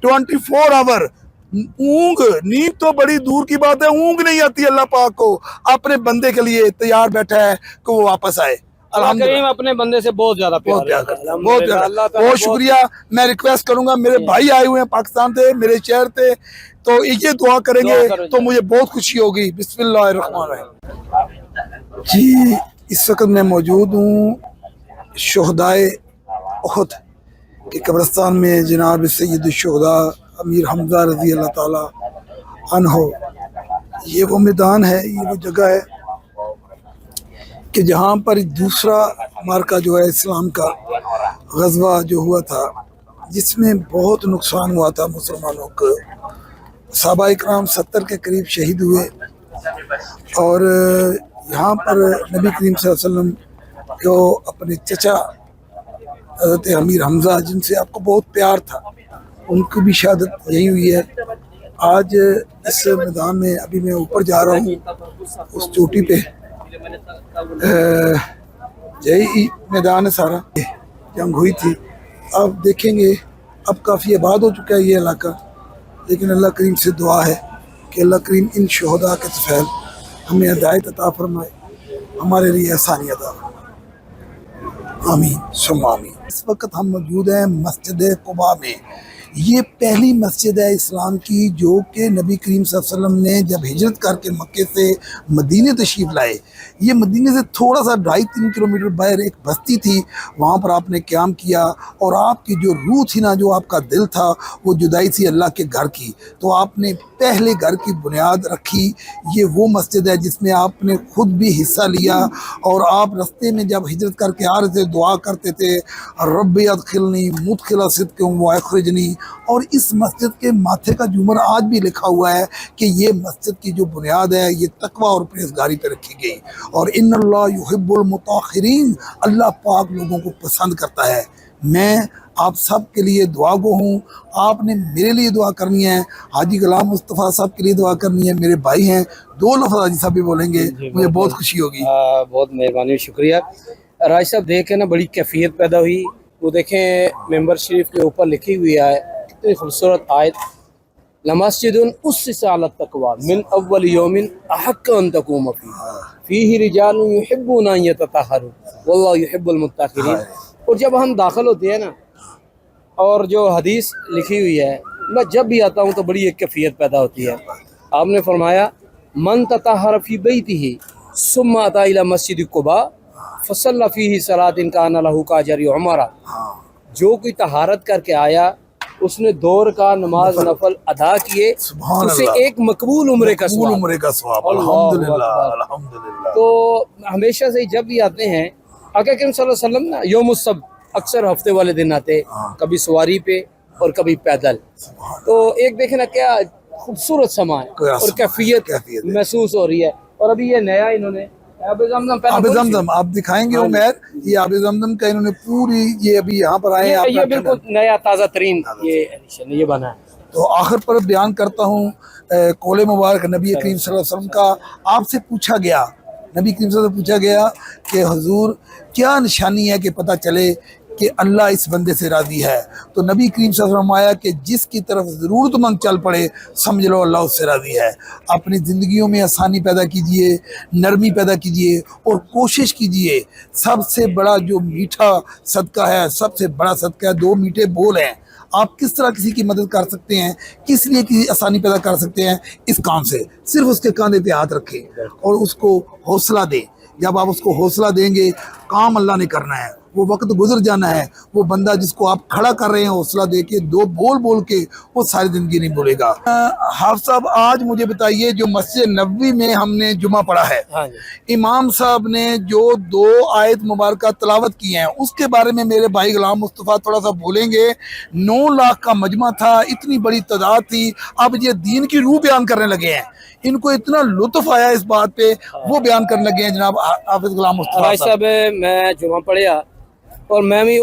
24 आवर ऊँग, नींद तो बड़ी दूर की बात है, ऊँग नहीं आती अल्लाह पाक को, अपने बंदे के लिए तैयार बैठा है कि वो वापस आए। अल्हम्दुलिल्लाह अपने बंदे से बहुत ज्यादा प्यार करता है, बहुत ज्यादा, बहुत शुक्रिया। मैं रिक्वेस्ट करूंगा, मेरे भाई आए हुए हैं पाकिस्तान से, मेरे शहर से, तो ये दुआ करेंगे तो मुझे बहुत खुशी होगी। बिस्मिल्लाहिर्रहमानिर्रहीम। जी, इस वक्त मैं मौजूद हूँ शुहदाए उहद के कब्रिस्तान में, जनाब सैयद शुहदा अमीर हमजा रज़ी अल्लाह ताला अन्हो। ये वो मैदान है, ये वो जगह है कि जहाँ पर दूसरा मार्का जो है इस्लाम का ग़ज़वा जो हुआ था, जिसमें बहुत नुकसान हुआ था मुसलमानों को। सहाबा इकराम 70 के करीब शहीद हुए, और यहाँ पर नबी करीम सल्लल्लाहु अलैहि वसल्लम को अपने चचा हज़रत अमीर हमज़ा, जिनसे आपको बहुत प्यार था, उनकी भी शहादत यही हुई है। आज इस मैदान में अभी मैं ऊपर जा रहा हूँ, उस चोटी पे यही मैदान है सारा, जंग हुई थी। आप देखेंगे अब काफ़ी आबाद हो चुका है ये इलाका, लेकिन अल्लाह करीम से दुआ है कि अल्लाह करीम इन शहदा के तफैल हमें हिदायत अता फरमाए, हमारे लिए आसानी अता फरमाए, आमीन सुम्मा आमीन। इस वक्त हम मौजूद हैं मस्जिद कुबा में। ये पहली मस्जिद है इस्लाम की जो कि नबी करीम सल्लल्लाहु अलैहि वसल्लम ने जब हिजरत करके मक्के से मदीने तशरीफ़ लाए, ये मदीने से थोड़ा सा 2.5-3 किलोमीटर बाहर एक बस्ती थी, वहाँ पर आपने क़याम किया, और आपकी जो रूह थी ना, जो आपका दिल था, वो जुदाई थी अल्लाह के घर की, तो आपने पहले घर की बुनियाद रखी। ये वो मस्जिद है जिसमें आपने ख़ुद भी हिस्सा लिया, और आप रास्ते में जब हिजरत करके आ रहे थे दुआ करते थे, रब्बी अदखिलनी मुदखिला सिद्क़िन व अखरिजनी। और इस मस्जिद के माथे का झूमर आज भी लिखा हुआ है कि ये मस्जिद की जो बुनियाद है ये तकवा और परहेज़गारी पर रखी गई, और इन्नल्लाह युहिब्बुल मुताखिरीन, अल्लाह पाक लोगों को पसंद करता है। मैं آپ سب کے لیے دعا گو ہوں. آپ نے میرے لیے دعا کرنی ہے, حاجی غلام مصطفیٰ صاحب کے لیے دعا کرنی ہے, میرے بھائی ہیں. 2 لفظ حاجی صاحب بھی بولیں گے, مجھے بہت خوشی ہوگی. بہت مہربانی, شکریہ. راج صاحب دیکھیں نا, بڑی کیفیت پیدا ہوئی. وہ دیکھیں ممبر شریف کے اوپر لکھی ہوئی ہے کتنی خوبصورت آیت, لمسجد اسس علی التقوی من اول یوم احق ان تقوم فیہ رجال یحبون ان یتطہروا واللہ یحب المطہرین. اور جب ہم داخل ہوتے ہیں نا, اور جو حدیث لکھی ہوئی ہے, میں جب بھی آتا ہوں تو بڑی ایک کیفیت پیدا ہوتی ہے. آپ نے فرمایا من تطہر فی بیتہ ثم اتی الی مسجد قباء فصلی فیہ صلاۃ کان لہ کاجر عمرہ. جو کوئی طہارت کر کے آیا, اس نے 2 رکعت نماز نفل ادا کیے, اسے ایک مقبول عمرے کا ثواب. عمرے کا ثواب. اللہ الحمدللہ اکبر. الحمدللہ. تو ہمیشہ سے جب بھی آتے ہیں آقا کریم صلی اللہ علیہ وسلم نا, یوم السبت اکثر ہفتے والے دن آتے, کبھی سواری پہ اور کبھی پیدل. تو ایک دیکھیں نا کیا خوبصورت سما ہے اور کیفیت محسوس ہو رہی ہے. اور ابھی یہ نیا انہوں نے آب زمزم آب زمزم آپ دکھائیں گے عمیر, یہ آب زمزم کا انہوں نے پوری, یہ ابھی یہاں پر آئے ہیں, یہ بالکل نیا تازہ ترین یہ ایڈیشن یہ بنا ہے. تو آخر پر بیان کرتا ہوں قول مبارک نبی کریم صلی اللہ علیہ وسلم کا. آپ سے پوچھا گیا, نبی کریم صلی اللہ علیہ وسلم سے پوچھا گیا کہ حضور کیا نشانی ہے کہ پتہ چلے کہ اللہ اس بندے سے راضی ہے؟ تو نبی کریم صلی اللہ علیہ وسلم فرمایا کہ جس کی طرف ضرورت مند چل پڑے سمجھ لو اللہ اس سے راضی ہے. اپنی زندگیوں میں آسانی پیدا کیجئے, نرمی پیدا کیجئے اور کوشش کیجئے. سب سے بڑا جو میٹھا صدقہ ہے, سب سے بڑا صدقہ ہے 2 میٹھے بول ہیں. آپ کس طرح کسی کی مدد کر سکتے ہیں, کس لیے کسی آسانی پیدا کر سکتے ہیں, اس کام سے صرف اس کے کاندھے پہ ہاتھ رکھیں اور اس کو حوصلہ دیں. جب آپ اس کو حوصلہ دیں گے, کام اللہ نے کرنا ہے, وہ وقت گزر جانا ہے. وہ بندہ جس کو آپ کھڑا کر رہے ہیں حوصلہ دے کے, 2 بول بول کے, وہ ساری زندگی نہیں بولے گا. حافظ صاحب آج مجھے بتائیے, جو مسجد نبوی میں ہم نے جمعہ پڑھا ہے, امام صاحب نے جو 2 آیت مبارکہ تلاوت کی ہیں, اس کے بارے میں میرے بھائی غلام مصطفیٰ تھوڑا سا بولیں گے. 9 لاکھ کا مجمع تھا, اتنی بڑی تعداد تھی. اب یہ دین کی روح بیان کرنے لگے ہیں, ان کو اتنا لطف آیا اس بات پہ, وہ بیان کرنے لگے ہیں جناب حافظ غلام مصطفیٰ صاحب. میں جمعہ پڑھیا اور میں بھی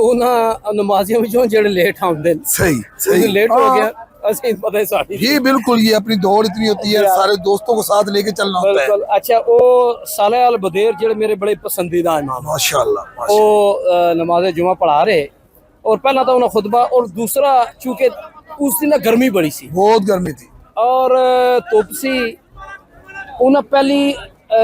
نمازیوں میں جڑے لیٹ آؤندے, صحیح لیٹ ہو گیا. پتہ ہے ساری یہ بالکل, یہ اپنی دوڑ اتنی ہوتی ہے, سارے دوستوں کو ساتھ لے کے چلنا ہوتا ہے. اچھا, وہ صالح البدیر جڑے میرے بڑے پسندیدہ امام, ماشاءاللہ, وہ نماز جمعہ پڑھا رہے. اور پہلا تو انہوں خطبہ, اور دوسرا چونکہ اس دن گرمی بڑی سی, بہت گرمی تھی اور توپ سی, انہیں پہلی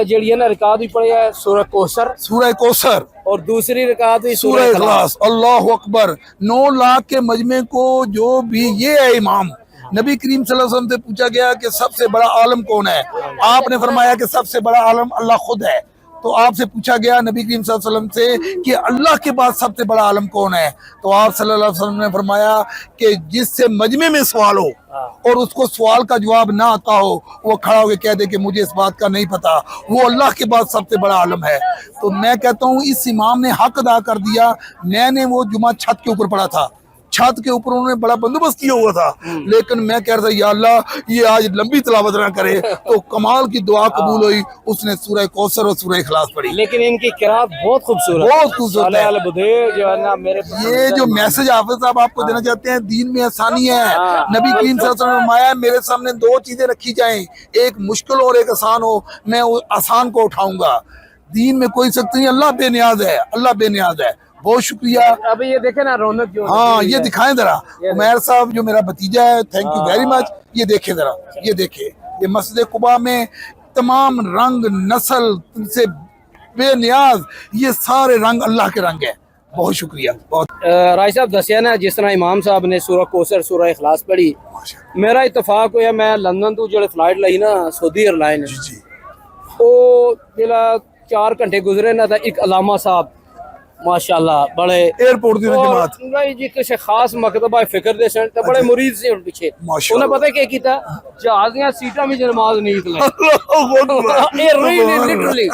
جڑی ہے نا رکعت بھی پڑھی ہے سورہ کوثر, سورہ کوثر, اور دوسری رکعت بھی سورہ اخلاص. اللہ اکبر. 9 لاکھ کے مجمع کو جو بھی, یہ ہے امام. نبی کریم صلی اللہ علیہ وسلم سے پوچھا گیا کہ سب سے بڑا عالم کون ہے, آپ نے فرمایا کہ سب سے بڑا عالم اللہ خود ہے. تو آپ سے پوچھا گیا نبی کریم صلی اللہ علیہ وسلم سے کہ اللہ کے بعد سب سے بڑا عالم کون ہے, تو آپ صلی اللہ علیہ وسلم نے فرمایا کہ جس سے مجمع میں سوال ہو اور اس کو سوال کا جواب نہ آتا ہو, وہ کھڑا ہو کے کہہ دے کہ مجھے اس بات کا نہیں پتا, وہ اللہ کے بعد سب سے بڑا عالم ہے. تو میں کہتا ہوں اس امام نے حق ادا کر دیا. میں نے وہ جمعہ چھت کے اوپر پڑھا تھا, چھت کے اوپر انہوں نے بڑا بندوبست کیا ہوا تھا, لیکن میں کہہ رہا تھا یا اللہ یہ آج لمبی تلاوت نہ کرے, تو کمال کی دعا قبول ہوئی. اس نے سورہ کوثر اور سورہ اخلاص پڑھی, لیکن ان کی قرات بہت خوبصورت, بہت خوبصورت ہے. جو ہے نا میرے یہ جو میسج حافظ صاحب آپ کو دینا چاہتے ہیں, دین میں آسانی ہے. نبی کریم صلی اللہ علیہ وسلم نے فرمایا میرے سامنے 2 چیزیں رکھی جائیں, ایک مشکل اور ایک آسان ہو, میں آسان کو اٹھاؤں گا. دین میں کوئی سخت نہیں, اللہ بے نیاز ہے, اللہ بے نیاز ہے. بہت شکریہ. ابھی یہ دیکھیں نا رونق جو, ہاں یہ دکھائیں ذرا, عمیر صاحب جو میرا بھتیجا ہے, تھینک یو ویری مچ. یہ دیکھیں ذرا, یہ دیکھیں, یہ مسجد قباء میں تمام رنگ نسل سے بے نیاز, یہ سارے رنگ اللہ کے رنگ ہیں. بہت شکریہ. بہت راج صاحب دسیا نا, جس طرح امام صاحب نے سورہ کوثر سورہ اخلاص پڑھی, میرا اتفاق ہوا, میں لندن تو جڑے فلائٹ لائی نا سعودی ایئر لائن, وہ جلا 4 گھنٹے گزرے نا, تھا ایک علامہ صاحب ماشاءاللہ بڑے ایئرپورٹ دی جماعت نہیں جی کسی خاص مکتبہ فکر دے سن تے بڑے مرید سے ان پیچھے, انہیں پتہ کیا کیتا, جہاز دیاں سیٹاں وچ نماز نہیں لے لٹرلی.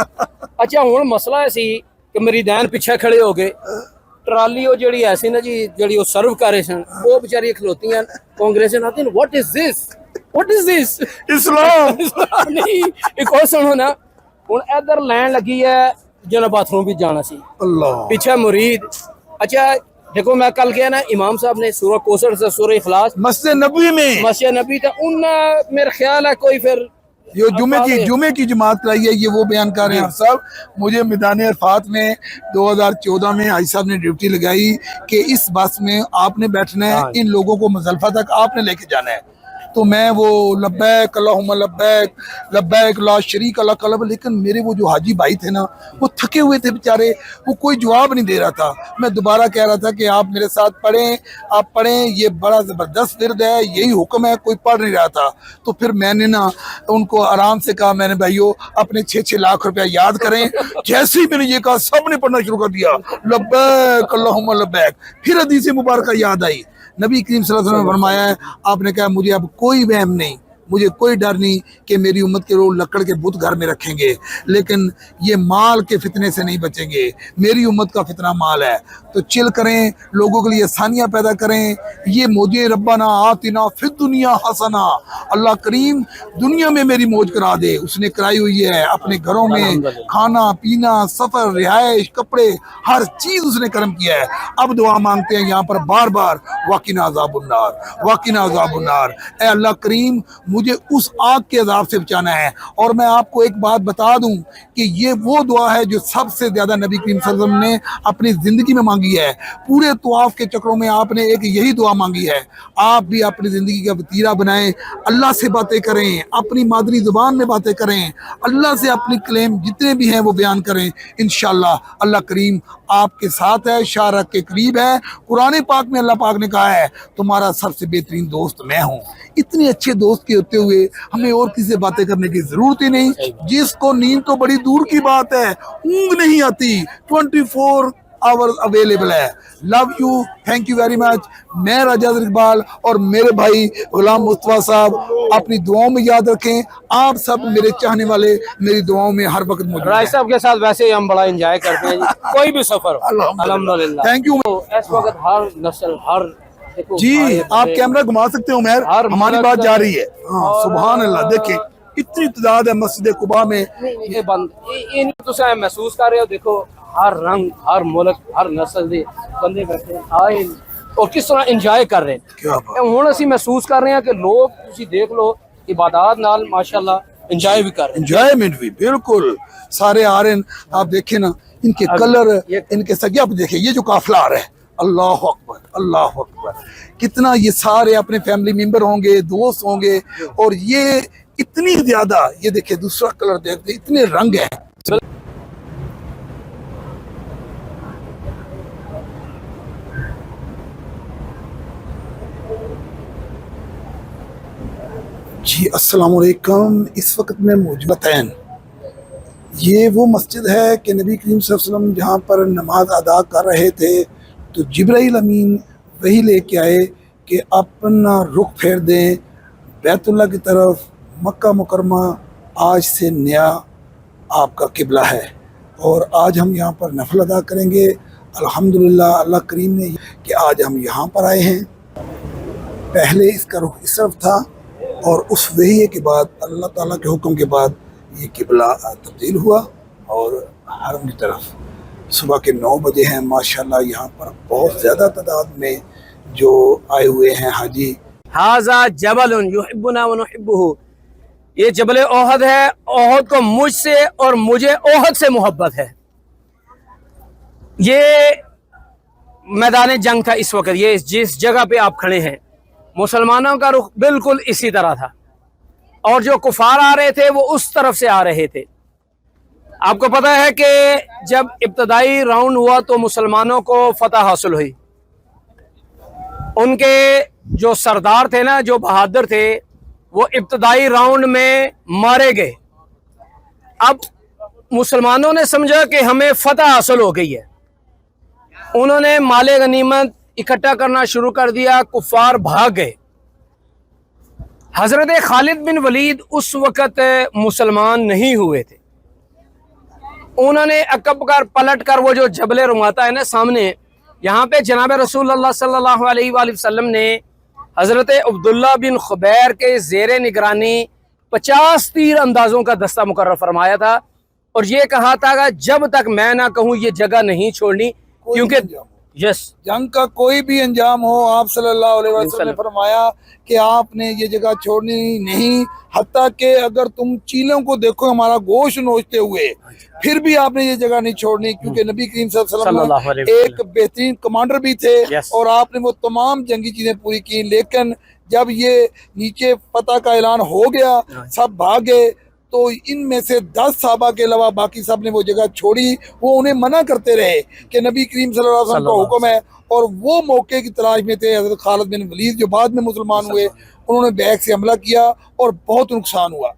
اچھا ہن مسئلہ ہے سی کہ مریدین پیچھے کھڑے ہو گئے, ٹرالی وہ جڑی ایسی نا جی جڑی وہ سرو کر رہے سن, وہ بیچاری کھلوتی ہیں کانگریس آتی ہیں, واٹ از دس اسلام نہیں. ایک اور سنو نا, ہن ادھر لائن لگی ہے جنہیں باتھ روم بھی جانا سی, اللہ پیچھے مرید. اچھا देखो मैं कल गया ना, इमाम साहब ने सूरह कौसर से सूरह इखलास मस्जिद नबी में मस्जिद नबी था, उन मेरा ख्याल है कोई फिर जो जुमे की जमात कराई है, ये वो बयान कर रहे हैं साहब। मुझे मैदान अरफात में 2014 में आई साहब ने ड्यूटी लगाई कि इस बस में आपने बैठना है, इन लोगों को मुजल्फा तक आपने लेके जाना है। तो मैं वो लब्बैक अल्लाहुम्मा लब्बैक लब्बैक ला शरीक अला कलब, लेकिन मेरे वो जो हाजी भाई थे ना, वो थके हुए थे बेचारे, वो कोई जवाब नहीं दे रहा था। मैं दोबारा कह रहा था कि आप मेरे साथ पढ़ें, आप पढ़ें, ये बड़ा ज़बरदस्त विरद है, यही हुक्म है, कोई पढ़ नहीं रहा था। तो फिर मैंने ना उनको आराम से कहा, मैंने भाइयों अपने 6-6 लाख रुपया याद करें। जैसे ही मैंने ये कहा, सब ने पढ़ना शुरू कर दिया, लब्बैक अल्लाहुम्मा लब्बैक। फिर हदीस मुबारक याद आई, नबी करीम सल्लल्लाहु अलैहि वसल्लम ने फरमाया है, आपने कहा मुझे अब कोई वहम नहीं, मुझे कोई डर नहीं कि मेरी उम्मत के लोग लकड़ के बुत घर में रखेंगे, लेकिन ये माल के फितने से नहीं बचेंगे। मेरी उम्मत का फितना माल है। तो चिल करें, लोगों के लिए आसानियाँ पैदा करें। ये मौजे रब्बाना आतिना फिद दुनिया हसना, अल्लाह करीम दुनिया में मेरी मौज करा दे, उसने कराई हुई है। अपने घरों में खाना पीना, सफ़र, रिहाइश, कपड़े, हर चीज़ उसने करम किया है। अब दुआ मांगते हैं यहाँ पर बार बार, वाकिना अज़ाबुन्नार, वाकिना अज़ाबुन्नार। ए अल्लाह करीम, मुझे उस आग के अजाब से बचाना है। और मैं आपको एक बात बता दूं कि ये वो दुआ है जो सबसे ज़्यादा नबी करीम सल्लल्लाहु अलैहि वसल्लम ने अपनी ज़िंदगी में मांगी है। पूरे तवाफ के चक्रों में आपने एक यही दुआ मांगी है। आप भी अपनी ज़िंदगी का वतीरा बनाएं, अल्लाह से बातें करें, अपनी मादरी ज़ुबान में बातें करें, अल्लाह से अपनी क्लेम जितने भी हैं वो बयान करें। इंशाअल्लाह अल्लाह करीम आपके साथ है, शारक के करीब है। कुरान पाक में अल्लाह पाक ने कहा है, तुम्हारा सबसे बेहतरीन दोस्त मैं हूँ। इतने अच्छे दोस्त के होते हुए हमें और किसी से बातें करने की जरूरत ही नहीं। जिसको नींद तो बड़ी दूर की बात है, ऊँग नहीं आती, 24 आवर्स अवेलेबल है। Love you, thank you very much. मैं राजा इकबाल और मेरे भाई गुलाम मुस्तफा साहब अपनी दुआओं में याद रखें। आप सब मेरे चाहने वाले मेरी दुआओं में हर वक्त मौजूद राय हैं। साहब के साथ वैसे ही हम बड़ा एंजॉय करते हैं जी, कोई भी सफर हो। अल्हम्दुलिल्लाह। थैंक यू तो इस वक्त हर नस्ल, हर देखो जी। भाई, आप कैमरा घुमा सकते हो उमर, हर हमारी मुल्क बात का- जा रही है। हाँ, और- सुभान अल्लाह। देखिए इतनी तादाद है मस्जिद कुबा में। ये बंद इन तुम महसूस कर रहे हो। देखो हर रंग, हर मुल्क, हर नस्ल के बंदे बैठे आए और किस तरह इंजॉय कर रहे हैं। क्या बात। ਹੁਣ ਅਸੀਂ ਮਹਿਸੂਸ ਕਰ ਰਹੇ ਹਾਂ ਕਿ ਲੋਕ ਤੁਸੀਂ ਦੇਖ ਲਓ इबादत नाल माशाल्लाह इंजॉय भी कर रहे हैं। एंजॉयमेंट भी बिल्कुल सारे आ रहे हैं। आप देखें ना इनके कलर, इनके सगे। आप देखें ये जो काफिला आ रहा है, अल्लाह अकबर अल्लाह अकबर, कितना ये सारे अपने फैमिली मेंबर होंगे, दोस्त होंगे। और ये इतनी ज्यादा, ये देखिए दूसरा कलर देखते, इतने रंग है। जी अस्सलाम वालेकुम। इस वक्त मैं मौजूद हैं, ये वो मस्जिद है कि नबी करीम सल्लल्लाहु अलैहि वसल्लम जहाँ पर नमाज अदा कर रहे थे तो जिब्राइल अमीन वही लेके आए कि अपना रुख फेर दें बैतुल्लाह की तरफ। मक्का मुकरमा आज से नया आपका किबला है और आज हम यहाँ पर नफल अदा करेंगे। अल्हम्दुलिल्लाह अल्लाह करीम ने कि आज हम यहाँ पर आए हैं। पहले इसका रुख इस तरफ था और उस वही के बाद अल्लाह ताला के हुक्म के बाद ये किबला तब्दील हुआ और हरम की तरफ। सुबह के 9 बजे हैं। माशाल्लाह यहाँ पर बहुत ज़्यादा तादाद में जो आए हुए हैं हाजी। हाजा जबलुन युहिब्बुना व नुहिब्बुहु, ये जबल ओहद है। ओहद को मुझसे और मुझे ओहद से मोहब्बत है। ये मैदान जंग था इस वक्त। ये जिस जगह पे आप खड़े हैं, मुसलमानों का रुख बिल्कुल इसी तरह था और जो कुफार आ रहे थे वो उस तरफ से आ रहे थे। आपको पता है कि जब इब्तदाई राउंड हुआ तो मुसलमानों को फतह हासिल हुई। उनके जो सरदार थे ना, जो बहादुर थे, वो इब्तदाई राउंड में मारे गए। अब मुसलमानों ने समझा कि हमें फतह हासिल हो गई है। उन्होंने माले गनीमत इकट्ठा करना शुरू कर दिया। कुफार भाग गए। हजरत खालिद बिन वलीद उस वक़्त मुसलमान नहीं हुए थे। उन्होंने अकब कर पलट कर वो जो जबल रुमाता है ना सामने, यहाँ पे जनाब रसूलुल्लाह सल्लल्लाहु अलैहि वसल्लम ने हजरत अब्दुल्ला बिन खुबैर के ज़ेर निगरानी 50 तीर अंदाज़ों का दस्ता मुकर्रर फरमाया था और ये कहा था कि जब तक मैं ना कहूँ ये जगह नहीं छोड़नी, क्योंकि यस जंग का कोई भी अंजाम हो, आप सल्लल्लाहु अलैहि वसल्लम ने फरमाया कि आपने ये जगह छोड़नी नहीं, हत्ता कि अगर तुम चीलों को देखो हमारा गोश्त नोचते हुए, फिर भी आपने ये जगह नहीं छोड़नी, क्योंकि नबी करीम सल्लल्लाहु अलैहि वसल्लम एक बेहतरीन कमांडर भी थे और आपने वो तमाम जंगी चीजें पूरी की। लेकिन जब ये नीचे फतह का ऐलान हो गया, सब भागे, तो इनमें से 10 सहाबा के अलावा बाकी सब ने वो जगह छोड़ी। वो उन्हें मना करते रहे कि नबी करीम सल्लल्लाहु अलैहि वसल्लम का हुक्म है, और वो मौके की तलाश में थे। हज़रत खालिद बिन वलीद जो बाद में मुसलमान हुए, उन्होंने बैग से हमला किया और बहुत नुकसान हुआ।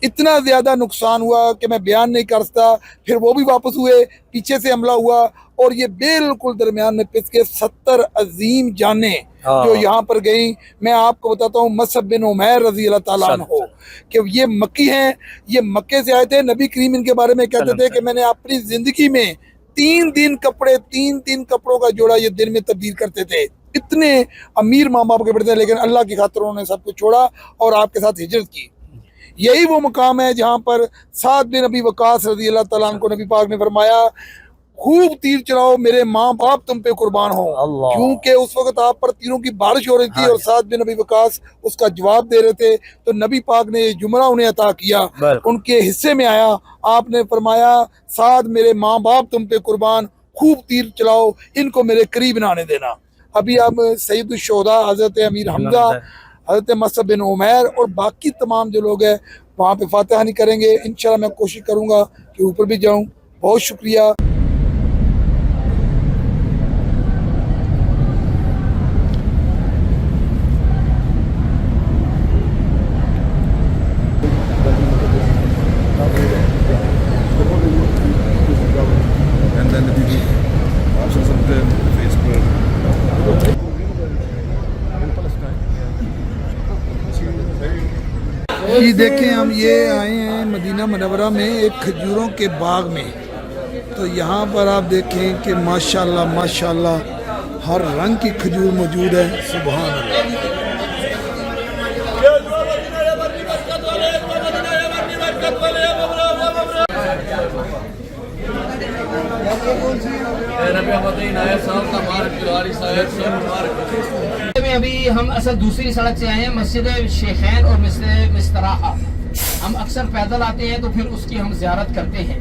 इतना ज्यादा नुकसान हुआ कि मैं बयान नहीं कर सकता। फिर वो भी वापस हुए, पीछे से हमला हुआ और ये बिल्कुल दरमियान में पिस के 70 अजीम जाने जो यहाँ पर गई। मैं आपको बताता हूँ, मसअब बिन उमैर रजी अल्लाह ताला अन्हु कि ये मक्की हैं, ये मक्के से आए थे। नबी करीम इनके बारे में कहते थे कि मैंने अपनी जिंदगी में 3 कपड़ों का जोड़ा ये दिन में तब्दील करते थे। इतने अमीर माँ बाप के बेटे थे, लेकिन अल्लाह की खातिर उन्होंने सब कुछ छोड़ा और आपके साथ हिजरत की। यही वो मुकाम है जहाँ पर साद बिन अबी वकास रज़ी अल्लाह ताला अन्हु को नबी पाक ने फरमाया, खूब तीर चलाओ, मेरे माँ बाप तुम पे कुर्बान हो। क्योंकि उस वक्त आप पर तीरों की बारिश हो रही थी और साद बिन अबी वकास उसका जवाब दे रहे थे। तो नबी पाक ने ये जुमला उन्हें अता किया, उनके हिस्से में आया। आपने फरमाया, साद मेरे माँ बाप तुम पे कुर्बान, खूब तीर चलाओ, इनको मेरे करीब ना आने देना। अभी अब सईद शुहदा हजरत अमीर हमजा, हजरत मसअब बिन उमैर और बाकी तमाम जो लोग हैं वहाँ पे फातिहा नहीं करेंगे। इंशाल्लाह मैं कोशिश करूँगा कि ऊपर भी जाऊँ। बहुत शुक्रिया। And then the people also sometimes Facebook. ये देखें, हम ये आए हैं मदीना मुनव्वरा में एक खजूरों के बाग में। तो यहाँ पर आप देखें कि माशाल्लाह माशाल्लाह हर रंग की खजूर मौजूद है। सुभान अल्लाह। में अभी हम असल दूसरी सड़क से आए हैं, मस्जिद शेखैन और मिस्तराहा। हम अक्सर पैदल आते हैं तो फिर उसकी हम ज़ियारत करते हैं।